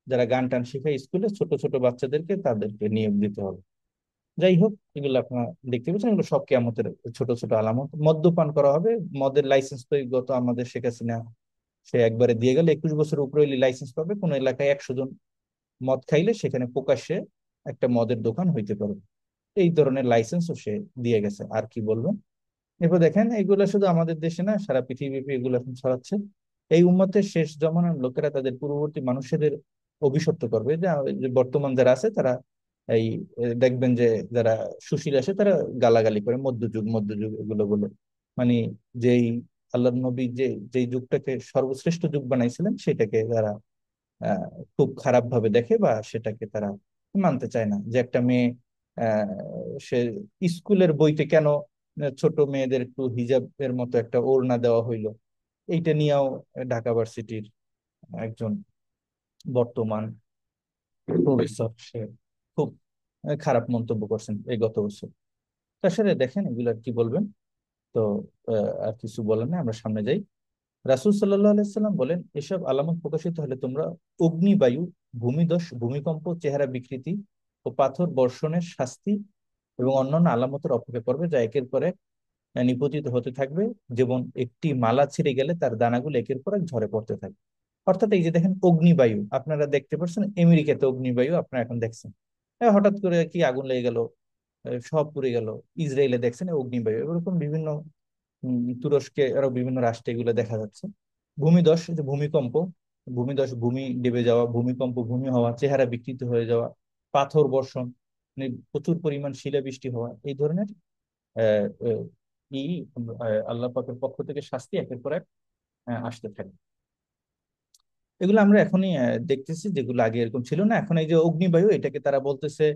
যারা গান টান শেখায় স্কুলে ছোট ছোট বাচ্চাদেরকে, তাদেরকে নিয়োগ দিতে হবে। যাই হোক, এগুলো আপনারা দেখতে পাচ্ছেন, এগুলো সব কিয়ামতের ছোট ছোট আলামত। মদ্যপান করা হবে, মদের লাইসেন্স তো এই গত আমাদের শেখ হাসিনা সে একবারে দিয়ে গেল, 21 বছর উপরে হইলে লাইসেন্স পাবে। কোন এলাকায় 100 জন মদ খাইলে সেখানে প্রকাশ্যে একটা মদের দোকান হইতে পারবে। এই ধরনের লাইসেন্সও সে দিয়ে গেছে, আর কি বলবেন। এরপর দেখেন, এগুলো শুধু আমাদের দেশে না, সারা পৃথিবীব্যাপী এগুলো এখন ছড়াচ্ছে। এই উম্মতের শেষ জমানার লোকেরা তাদের পূর্ববর্তী মানুষদের অভিশপ্ত করবে, যে যে বর্তমান যারা আছে তারা এই দেখবেন যে যারা সুশীল আসে তারা গালাগালি করে মধ্যযুগ মধ্যযুগ এগুলো বলে। মানে যেই আল্লাহর নবী যে যেই যুগটাকে সর্বশ্রেষ্ঠ যুগ বানাইছিলেন, সেটাকে তারা আহ, খুব খারাপ ভাবে দেখে, বা সেটাকে তারা মানতে চায় না। যে একটা মেয়ে সে স্কুলের বইতে কেন ছোট মেয়েদের একটু হিজাবের মতো একটা ওড়না দেওয়া হইলো, এইটা নিয়েও ঢাকা ভার্সিটির একজন বর্তমান প্রফেসর সে খুব খারাপ মন্তব্য করছেন এই গত বছর। তাছাড়া দেখেন এগুলো আর কি বলবেন। তো আর কিছু বলেন না, আমরা সামনে যাই। রাসূল সাল্লাল্লাহু আলাইহি সাল্লাম বলেন, এসব আলামত প্রকাশিত হলে তোমরা অগ্নিবায়ু, ভূমিধস, ভূমিকম্প, চেহারা বিকৃতি ও পাথর বর্ষণের শাস্তি এবং অন্যান্য আলামতের অপেক্ষা করবে, যা একের পর এক নিপতিত হতে থাকবে। যেমন একটি মালা ছিঁড়ে গেলে তার দানাগুলো একের পর এক ঝরে পড়তে থাকবে। অর্থাৎ এই যে দেখেন অগ্নিবায়ু, আপনারা দেখতে পাচ্ছেন আমেরিকাতে অগ্নিবায়ু আপনারা এখন দেখছেন। হঠাৎ করে কি আগুন লেগে গেল, সব পুড়ে গেল। ইসরায়েলে দেখছেন অগ্নিবায়ু, এরকম বিভিন্ন তুরস্কে আরো বিভিন্ন রাষ্ট্রে এগুলো দেখা যাচ্ছে। ভূমিধস, এই যে ভূমিকম্প, ভূমিধস ভূমি ডেবে যাওয়া, ভূমিকম্প ভূমি হওয়া, চেহারা বিকৃত হয়ে যাওয়া, পাথর বর্ষণ, মানে প্রচুর পরিমাণ শিলাবৃষ্টি হওয়া, এই ধরনের আহ, আহ, ই আল্লাহ পাকের পক্ষ থেকে শাস্তি একের পর এক আসতে থাকে। এগুলো আমরা এখনই দেখতেছি, যেগুলো আগে এরকম ছিল না। এখন এই যে অগ্নিবায়ু, এটাকে তারা বলতেছে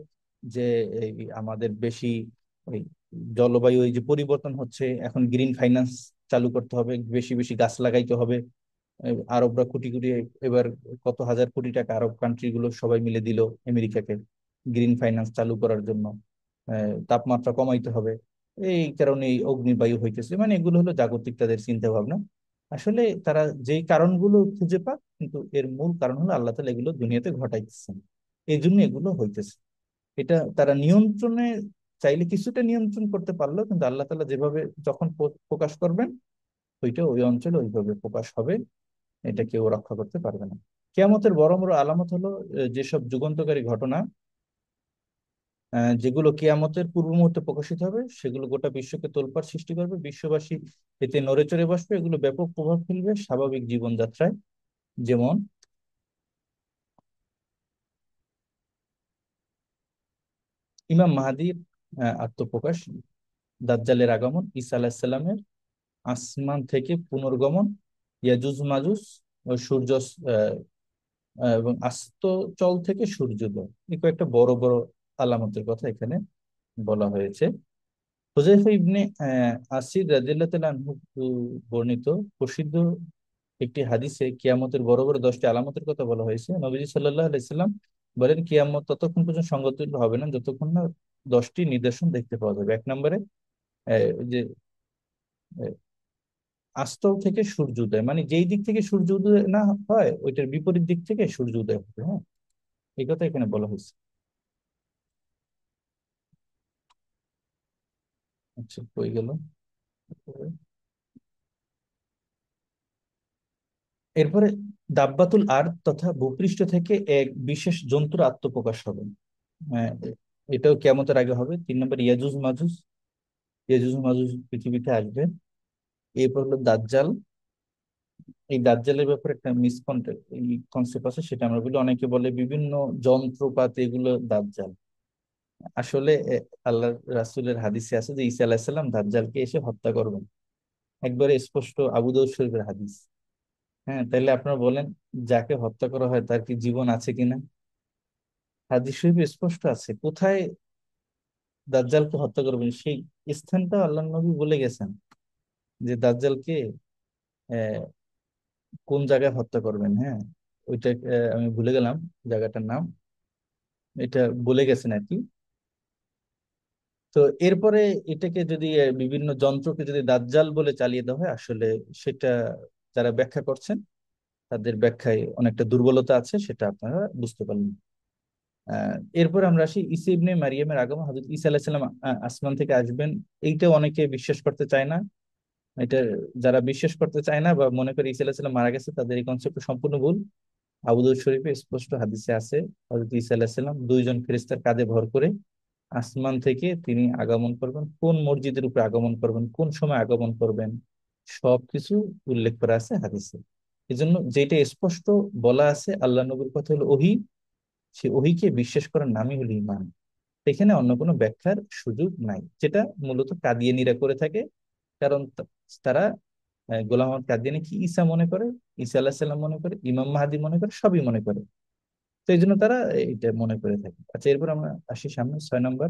যে এই আমাদের বেশি ওই জলবায়ু এই যে পরিবর্তন হচ্ছে, এখন গ্রিন ফাইন্যান্স চালু করতে হবে, বেশি বেশি গাছ লাগাইতে হবে। আরবরা কোটি কোটি, এবার কত হাজার কোটি টাকা আরব কান্ট্রি গুলো সবাই মিলে দিল আমেরিকাকে গ্রিন ফাইন্যান্স চালু করার জন্য। তাপমাত্রা কমাইতে হবে, এই কারণে এই অগ্নিবায়ু হইতেছে। মানে এগুলো হলো জাগতিক তাদের চিন্তা ভাবনা। আসলে তারা যেই কারণগুলো খুঁজে পাক, কিন্তু এর মূল কারণ হলো আল্লাহ তাআলা এগুলো দুনিয়াতে ঘটাইতেছেন, এই জন্য এগুলো হইতেছে। এটা তারা নিয়ন্ত্রণে চাইলে কিছুটা নিয়ন্ত্রণ করতে পারলো, কিন্তু আল্লাহ তাআলা যেভাবে যখন প্রকাশ করবেন, ওইটা ওই অঞ্চলে ওইভাবে প্রকাশ হবে। এটা কেউ রক্ষা করতে পারবে না। কিয়ামতের বড় বড় আলামত হলো যেসব যুগান্তকারী ঘটনা যেগুলো কিয়ামতের পূর্ব মুহূর্তে প্রকাশিত হবে, সেগুলো গোটা বিশ্বকে তোলপাড় সৃষ্টি করবে, বিশ্ববাসী এতে নড়েচড়ে বসবে, এগুলো ব্যাপক প্রভাব ফেলবে স্বাভাবিক জীবনযাত্রায়। যেমন ইমাম মাহাদির আত্মপ্রকাশ, দাজ্জালের আগমন, ঈসা আলাহিসাল্লামের আসমান থেকে পুনর্গমন, ইয়াজুজ মাজুজ ও সূর্য আহ, এবং আস্তচল থেকে সূর্যোদয়, এই কয়েকটা বড় বড় আলামতের কথা এখানে বলা হয়েছে। হুযায়ফা ইবনে আসির রাদিয়াল্লাহু তাআলা আনহু বর্ণিত প্রসিদ্ধ একটি হাদিসে কিয়ামতের বড় বড় 10টি আলামতের কথা বলা হয়েছে। নবীজি সাল্লাল্লাহু আলাইহি সাল্লাম বলেন, কিয়ামত ততক্ষণ পর্যন্ত সংঘটিত হবে না যতক্ষণ না 10টি নিদর্শন দেখতে পাওয়া যাবে। এক নম্বরে যে আহ, আস্তর থেকে সূর্য উদয়, মানে যেই দিক থেকে সূর্য উদয় না হয় ওইটার বিপরীত দিক থেকে সূর্য উদয় হবে। হ্যাঁ, এই কথা এখানে বলা হয়েছে। আচ্ছা, হয়ে গেল। এরপরে দাব্বাতুল আরদ তথা ভূপৃষ্ঠ থেকে এক বিশেষ জন্তুর আত্মপ্রকাশ হবে। আহ, এটাও কিয়ামতের আগে হবে। 3 নম্বর ইয়াজুজ মাজুজ, ইয়াজুজ মাজুজ পৃথিবীতে আসবে। এরপর হলো দাজ্জাল। এই দাজ্জালের ব্যাপারে একটা কনসেপ্ট আছে, সেটা আমরা বলি, অনেকে বলে বিভিন্ন যন্ত্রপাতি এগুলো দাজ্জাল। আসলে আল্লাহ রাসূলের হাদিসে আছে যে ঈসা আলাইহিস সালাম দাজ্জালকে এসে হত্যা করবেন, একবারে স্পষ্ট আবু দাউদ শরীফের হাদিস। হ্যাঁ, তাহলে আপনারা বলেন, যাকে হত্যা করা হয় তার কি জীবন আছে কিনা? হাদিস শরীফে স্পষ্ট আছে কোথায় দাজ্জালকে হত্যা করবেন, সেই স্থানটা আল্লাহ নবী বলে গেছেন, যে দাজ্জালকে আহ, কোন জায়গায় হত্যা করবেন। হ্যাঁ, ওইটা আমি ভুলে গেলাম জায়গাটার নাম, এটা বলে গেছেন আর কি। তো এরপরে এটাকে যদি বিভিন্ন যন্ত্রকে যদি দাজ্জাল বলে চালিয়ে দেওয়া হয়, আসলে সেটা যারা ব্যাখ্যা করছেন তাদের ব্যাখ্যায় অনেকটা দুর্বলতা আছে, সেটা আপনারা বুঝতে পারলেন। এরপর আমরা আসি ঈসা ইবনে মারিয়ামের আগমন, হযরত ঈসা আলাইহিস সালাম আসমান থেকে আসবেন। এইটা অনেকে বিশ্বাস করতে চায় না। এটা যারা বিশ্বাস করতে চায় না বা মনে করে ঈসা আলাইহিস সালাম মারা গেছে, তাদের এই কনসেপ্ট সম্পূর্ণ ভুল। আবু দাউদ শরীফে স্পষ্ট হাদিসে আছে হযরত ঈসা আলাইহিস সালাম দুইজন ফেরেশতার কাঁধে ভর করে আসমান থেকে তিনি আগমন করবেন, কোন মসজিদের উপরে আগমন করবেন, কোন সময় আগমন করবেন, সবকিছু উল্লেখ করা আছে হাদিসে। এই জন্য যেটা স্পষ্ট বলা আছে আল্লাহ নবীর কথা হলো ওহী, সে ওহীকে বিশ্বাস করার নামই হলো ঈমান। এখানে অন্য কোনো ব্যাখ্যার সুযোগ নাই, যেটা মূলত কাদিয়ানীরা করে থাকে। কারণ তারা গোলাম আহমদ কাদিয়ানী কি ঈসা মনে করে, ঈসা আলাইহিস সালাম মনে করে, ইমাম মাহাদি মনে করে, সবই মনে করে। তো এই জন্য তারা এটা মনে করে থাকে। আচ্ছা, এরপর আমরা আসি সামনে 6 নম্বর।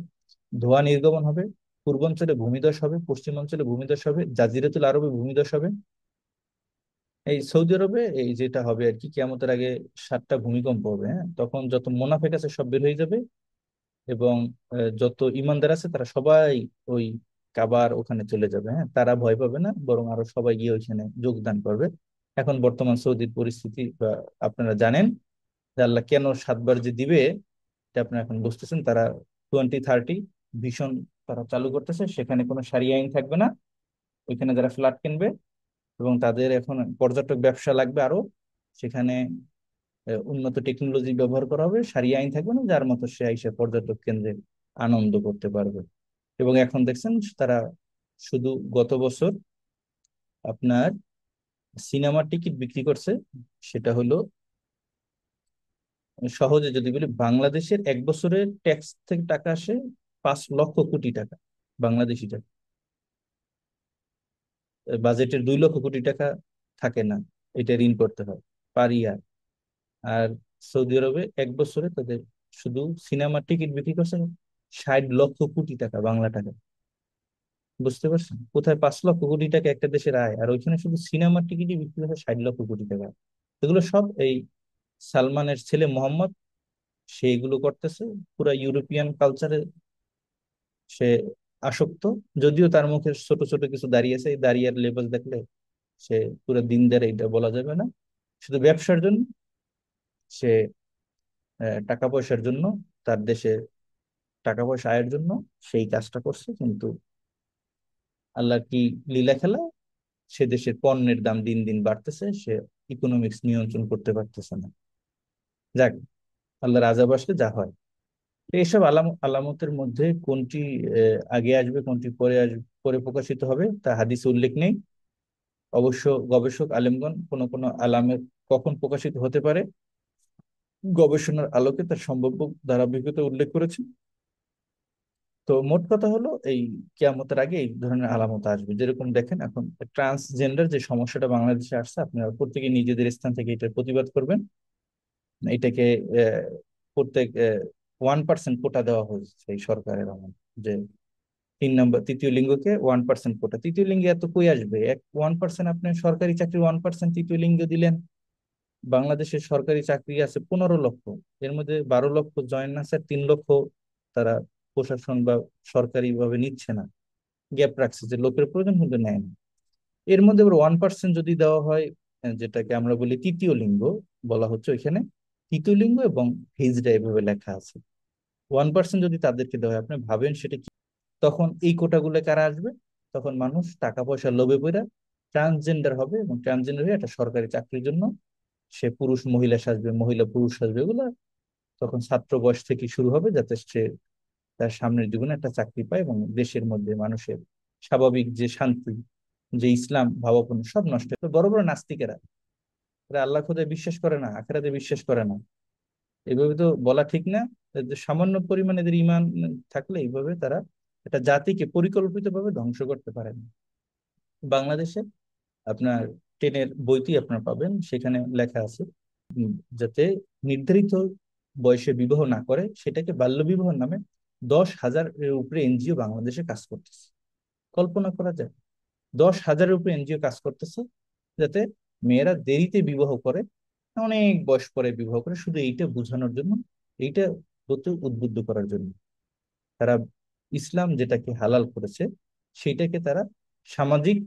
ধোঁয়া নির্গমন হবে, পূর্বাঞ্চলে ভূমিধস হবে, পশ্চিমাঞ্চলে ভূমিধস হবে, জাজিরাতুল আরবে ভূমিধস হবে। এই সৌদি আরবে এই যেটা হবে আর কি, কিয়ামতের আগে 7টা ভূমিকম্প হবে। হ্যাঁ, তখন যত মুনাফিক আছে সব বের হয়ে যাবে, এবং যত ইমানদার আছে তারা সবাই ওই কাবার ওখানে চলে যাবে। হ্যাঁ, তারা ভয় পাবে না, বরং আরো সবাই গিয়ে ওইখানে যোগদান করবে। এখন বর্তমান সৌদির পরিস্থিতি বা আপনারা জানেন যে আল্লাহ কেন 7বার যে দিবে, এটা আপনারা এখন বুঝতেছেন। তারা 2030 ভীষণ তারা চালু করতেছে, সেখানে কোনো সারিয়া আইন থাকবে না। ওইখানে যারা ফ্ল্যাট কিনবে এবং তাদের এখন পর্যটক ব্যবসা লাগবে আরো, সেখানে উন্নত টেকনোলজি ব্যবহার করা হবে, সারিয়া আইন থাকবে না, যার মতো সে এসে পর্যটক কেন্দ্রে আনন্দ করতে পারবে। এবং এখন দেখছেন তারা শুধু গত বছর আপনার সিনেমার টিকিট বিক্রি করছে, সেটা হলো সহজে যদি বলি, বাংলাদেশের 1 বছরের ট্যাক্স থেকে টাকা আসে 5 লক্ষ কোটি টাকা, বাংলাদেশি টাকা। বাজেটের 2 লক্ষ কোটি টাকা থাকে না, এটা ঋণ করতে হয় পার ইয়ার। আর সৌদি আরবে 1 বছরে তাদের শুধু সিনেমার টিকিট বিক্রি করছে 60 লক্ষ কোটি টাকা, বাংলা টাকা। বুঝতে পারছেন কোথায় 5 লক্ষ কোটি টাকা একটা দেশের আয়, আর ওইখানে শুধু সিনেমার টিকিটই বিক্রি হয় 60 লক্ষ কোটি টাকা। এগুলো সব এই সালমানের ছেলে মোহাম্মদ, সে এগুলো করতেছে। পুরা ইউরোপিয়ান কালচারে সে আসক্ত। যদিও তার মুখে ছোট ছোট কিছু দাঁড়িয়ে আছে, এই দাঁড়িয়ার লেভেল দেখলে সে পুরো দিনদার এটা বলা যাবে না। শুধু ব্যবসার জন্য সে টাকা পয়সার জন্য, তার দেশে টাকা পয়সা আয়ের জন্য সেই কাজটা করছে। কিন্তু আল্লাহ কি লীলা খেলা, সে দেশের পণ্যের দাম দিন দিন বাড়তেছে, সে ইকোনমিক্স নিয়ন্ত্রণ করতে পারতেছে না। যাক, আল্লাহর আযাব আসলে যা হয়। তো এইসব আলামতের মধ্যে কোনটি আগে আসবে, কোনটি পরে আসবে, পরে প্রকাশিত হবে, তা হাদিসে উল্লেখ নেই। অবশ্য গবেষক আলেমগণ কোন কোন আলামের কখন প্রকাশিত হতে পারে গবেষণার আলোকে তার সম্ভাব্য ধারাবাহিকতা উল্লেখ করেছে। তো মোট কথা হলো, এই কিয়ামতের আগে এই ধরনের আলামত আসবে। যেরকম দেখেন এখন ট্রান্সজেন্ডার যে সমস্যাটা বাংলাদেশে আসছে, আপনারা প্রত্যেকে নিজেদের স্থান থেকে এটার প্রতিবাদ করবেন। এটাকে আহ, প্রত্যেক 1% কোটা দেওয়া হয়েছে এই সরকারের আমল, যে 3 নম্বর তৃতীয় লিঙ্গকে 1% কোটা। তৃতীয় লিঙ্গে এত কই আসবে? 1%, আপনি সরকারি চাকরি 1% তৃতীয় লিঙ্গ দিলেন। বাংলাদেশের সরকারি চাকরি আছে 15 লক্ষ, এর মধ্যে 12 লক্ষ জয়েন আছে, আর 3 লক্ষ তারা প্রশাসন বা সরকারি ভাবে নিচ্ছে না, গ্যাপ রাখছে, যে লোকের প্রয়োজন কিন্তু নেয় না। এর মধ্যে আবার 1% যদি দেওয়া হয়, যেটাকে আমরা বলি তৃতীয় লিঙ্গ বলা হচ্ছে, ওইখানে তৃতীয় লিঙ্গ এবং হিজড়া এভাবে লেখা আছে। 1% যদি তাদেরকে দেওয়া হয়, আপনি ভাবেন সেটা কি। তখন এই কোটাগুলো কারা আসবে? তখন মানুষ টাকা পয়সা লোভে পড়ে ট্রান্সজেন্ডার হবে, এবং ট্রান্সজেন্ডার হয়ে একটা সরকারি চাকরির জন্য সে পুরুষ মহিলা সাজবে, মহিলা পুরুষ সাজবে। এগুলো তখন ছাত্র বয়স থেকে শুরু হবে, যাতে সে তার সামনের জীবনে একটা চাকরি পায় এবং দেশের মধ্যে মানুষের স্বাভাবিক যে শান্তি, যে ইসলাম ভাবাপন্ন, সব নষ্ট হয়। তো বড় বড় নাস্তিকেরা, এরা আল্লাহ খোদায় বিশ্বাস করে না, আখিরাতে বিশ্বাস করে না, এইভাবে তো বলা ঠিক না। যে সামান্য পরিমাণে এদের ইমান থাকলে এইভাবে তারা একটা জাতিকে পরিকল্পিতভাবে ধ্বংস করতে পারে না। বাংলাদেশে আপনার 10-এর বইটি আপনারা পাবেন, সেখানে লেখা আছে উম, যাতে নির্ধারিত বয়সে বিবাহ না করে সেটাকে বাল্য বিবাহ নামে 10,000-এর উপরে এনজিও বাংলাদেশে কাজ করতেছে। কল্পনা করা যায়, 10,000-এর উপরে এনজিও কাজ করতেছে যাতে মেয়েরা দেরিতে বিবাহ করে, অনেক বয়স পরে বিবাহ করে, শুধু এইটা বোঝানোর জন্য, এইটা হতে উদ্বুদ্ধ করার জন্য। তারা ইসলাম যেটাকে হালাল করেছে সেইটাকে তারা সামাজিক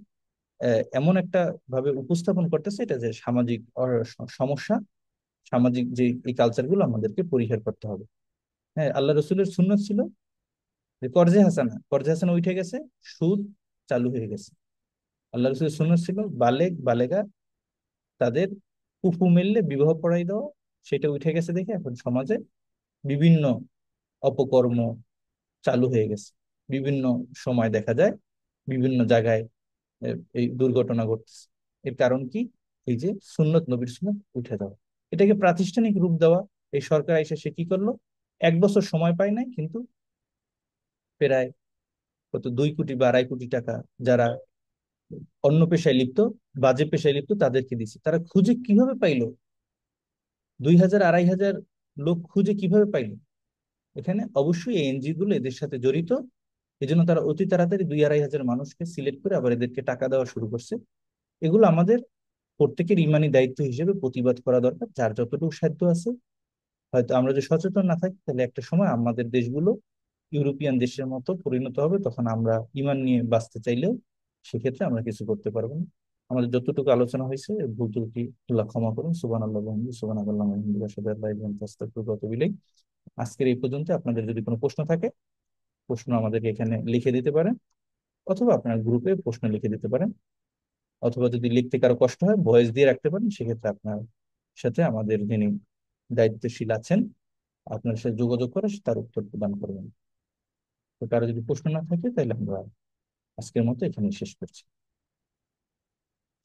এমন একটা ভাবে উপস্থাপন করতেছে, এটা যে সামাজিক সমস্যা, সামাজিক যে এই কালচার গুলো আমাদেরকে পরিহার করতে হবে। হ্যাঁ, আল্লাহ রসুলের সুন্নত ছিল যে কর্জে হাসানা উঠে গেছে, সুদ চালু হয়ে গেছে। আল্লাহ রসুলের সুন্নত ছিল বালেগ বালেগা তাদের কুফু মেললে বিবাহ পড়াই দেওয়া, সেটা উঠে গেছে দেখে এখন সমাজে বিভিন্ন অপকর্ম চালু হয়ে গেছে। বিভিন্ন সময় দেখা যায় বিভিন্ন জায়গায় এই দুর্ঘটনা ঘটতেছে। এর কারণ কি? এই যে সুন্নত, নবীর সুন্নত উঠে দেওয়া, এটাকে প্রাতিষ্ঠানিক রূপ দেওয়া। এই সরকার এসে সে কি করলো, 1 বছর সময় পায় নাই, কিন্তু প্রায় কত 2 কোটি বা 2.5 কোটি টাকা যারা অন্য পেশায় লিপ্ত, বাজে পেশায় লিপ্ত, তাদেরকে দিচ্ছে। তারা খুঁজে কিভাবে পাইলো? 2,000 2,500 লোক খুঁজে কিভাবে পাইলো? এখানে অবশ্যই এই এনজিও গুলো এদের সাথে জড়িত। এই জন্য তারা অতি তাড়াতাড়ি 2-2.5 হাজার মানুষকে সিলেক্ট করে আবার এদেরকে টাকা দেওয়া শুরু করছে। এগুলো আমাদের প্রত্যেকের ইমানি দায়িত্ব হিসেবে প্রতিবাদ করা দরকার, যার যতটুকু সাধ্য আছে। হয়তো আমরা যদি সচেতন না থাকি, তাহলে একটা সময় আমাদের দেশগুলো ইউরোপিয়ান দেশের মতো পরিণত হবে। তখন আমরা ইমান নিয়ে বাঁচতে চাইলেও সেক্ষেত্রে আমরা কিছু করতে পারবো না। আমাদের যতটুকু আলোচনা হয়েছে ভুল ত্রুটি আল্লাহ ক্ষমা করুন। সুবহানাল্লাহ ওয়া বিহামদিহি, সুবহানাল্লাহি ওয়া বিহামদিহি, আশহাদু আল্লা ইলাহা ইল্লাল্লাহু ওয়া আস্তাগফিরুকা ওয়া আতুবু ইলাইক। আজকের এই পর্যন্ত। আপনাদের যদি কোনো প্রশ্ন থাকে, প্রশ্ন আমাদেরকে এখানে লিখে দিতে পারেন, অথবা আপনার গ্রুপে প্রশ্ন লিখে দিতে পারেন, অথবা যদি লিখতে কারো কষ্ট হয় ভয়েস দিয়ে রাখতে পারেন। সেক্ষেত্রে আপনার সাথে আমাদের যিনি দায়িত্বশীল আছেন আপনার সাথে যোগাযোগ করে তার উত্তর প্রদান করবেন। তো কারো যদি প্রশ্ন না থাকে তাহলে আমরা আজকের মতো এখানে শেষ করছি।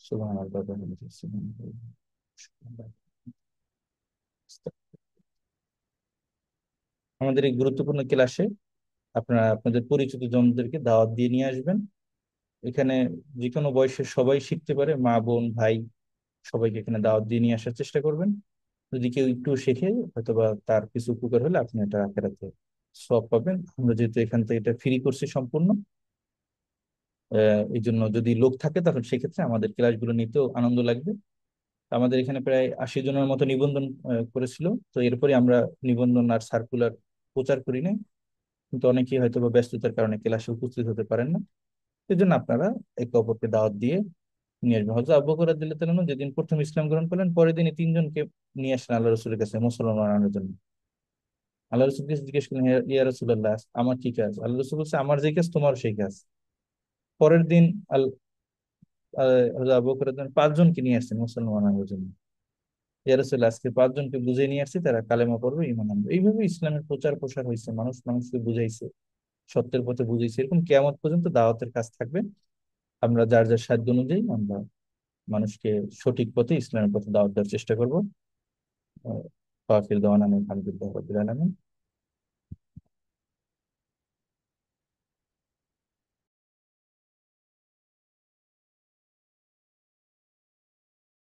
সুবহানাল্লাহ ওয়া বিহামদিহি, সুবহানাল্লাহ। আমাদের এই গুরুত্বপূর্ণ ক্লাসে আপনারা আপনাদের পরিচিত জনদেরকে দাওয়াত দিয়ে নিয়ে আসবেন। এখানে যে কোনো বয়সের সবাই শিখতে পারে, মা বোন ভাই সবাইকে এখানে দাওয়াত দিয়ে নিয়ে আসার চেষ্টা করবেন। যদি কেউ একটু শেখে, হয়তোবা তার কিছু উপকার হলে আপনি এটা আখেরাতে সওয়াব পাবেন। আমরা যেহেতু এখান থেকে এটা ফ্রি করছি সম্পূর্ণ, এই জন্য যদি লোক থাকে তখন সেক্ষেত্রে আমাদের ক্লাসগুলো নিতেও আনন্দ লাগবে। আমাদের এখানে প্রায় 80 জনের মতো নিবন্ধন করেছিল। তো এরপরে আমরা নিবন্ধন আর সার্কুলার প্রচার করি নাই, কিন্তু অনেকেই হয়তো বা ব্যস্ততার কারণে ক্লাসে উপস্থিত হতে পারেন না। এই জন্য আপনারা একে অপরকে দাওয়াত দিয়ে নিয়ে আসবেন। হযরত আবু বকর রাদিয়াল্লাহু তাআলা যেদিন প্রথম ইসলাম গ্রহণ করলেন, পরের দিনই 3 জনকে নিয়ে আসলেন আল্লাহ রসুলের কাছে মুসলমান বানানোর জন্য। আল্লাহ রসুলকে জিজ্ঞেস করলেন, ইয়া রাসূলুল্লাহ, আমার কি কাজ? আল্লাহ রসুল বলছে, আমার যে কাজ তোমার সেই কাজ। পরের দিন হযরত আবু বকর রাদিয়াল্লাহু 5 জনকে নিয়ে আসছেন মুসলমান বানানোর জন্য। ইয়া রাসূলুল্লাহ, আজকে 5 জনকে বুঝিয়ে নিয়ে আসছি, তারা কালেমা পড়বে, ঈমান আনবে। এইভাবে ইসলামের প্রচার প্রসার হয়েছে, মানুষ মানুষকে বুঝাইছে, সত্যের পথে বুঝাইছে। এরকম কিয়ামত পর্যন্ত দাওয়াতের কাজ থাকবে। আমরা যার যার সাধ্য অনুযায়ী আমরা মানুষকে সঠিক পথে, ইসলামের পথে দাওয়াত দেওয়ার চেষ্টা করবো। আহ, ওয়া আখির দাওয়ানা আলহামদুলিল্লাহি রাব্বিল আলামিন।